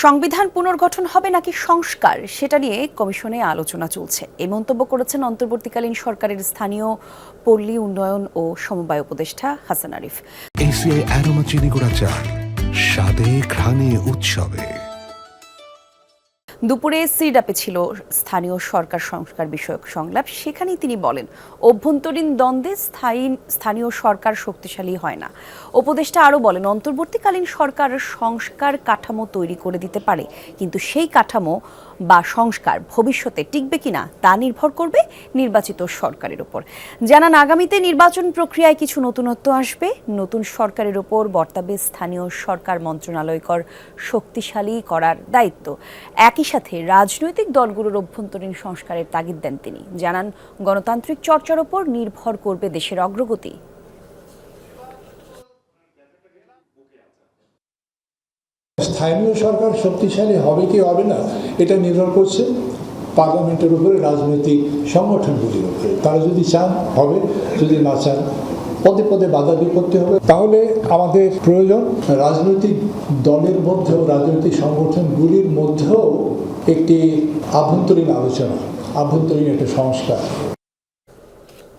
সংবিধান পুনর্গঠন হবে নাকি সংস্কার সেটা নিয়ে কমিশনে আলোচনা চলছে। এই মন্তব্য করেছেন অন্তর্বর্তীকালীন সরকারের স্থানীয় পল্লী উন্নয়ন ও সমবায় উপদেষ্টা হাসান আরিফ। এসিআই অ্যারোমা চিনি গুঁড়া চা, স্বাদে ঘ্রাণে উৎসবে। দুপুরে সিডাপে ছিল স্থানীয় সরকার সংস্কার বিষয়ক সংলাপ। সেখানেই তিনি বলেন, অভ্যন্তরীণ দ্বন্দ্বে স্থানীয় সরকার শক্তিশালী হয় না। উপদেষ্টা আরও বলেন, অন্তর্বর্তীকালীন সরকার সংস্কার কাঠামো তৈরি করে দিতে পারে, কিন্তু সেই কাঠামো বা সংস্কার ভবিষ্যতে টিকবে কিনা তা নির্ভর করবে নির্বাচিত সরকারের উপর। জানান, আগামীতে নির্বাচন প্রক্রিয়ায় কিছু নতুনত্ব আসবে। নতুন সরকারের উপর বর্তাবে স্থানীয় সরকার মন্ত্রণালয়কর শক্তিশালী করার দায়িত্ব। একই সাথে রাজনৈতিক দলগুলোর অভ্যন্তরীণ সংস্কারের তাগিদ দেন তিনি। জানান, গণতান্ত্রিক চর্চার উপর নির্ভর করবে দেশের অগ্রগতি। স্থানীয় সরকার শক্তিশালী হবে কি হবে না এটা নির্ভর করছে পার্লামেন্টের উপরে, রাজনৈতিক সংগঠনগুলির উপরে। তারা যদি চান হবে, যদি না চান পদে পদে বাধা বিপত্তি হবে। তাহলে আমাদের প্রয়োজন রাজনৈতিক দলের মধ্যেও, রাজনৈতিক সংগঠনগুলির মধ্যেও একটি আভ্যন্তরীণ আলোচনা, আভ্যন্তরীণ একটা সংস্কার।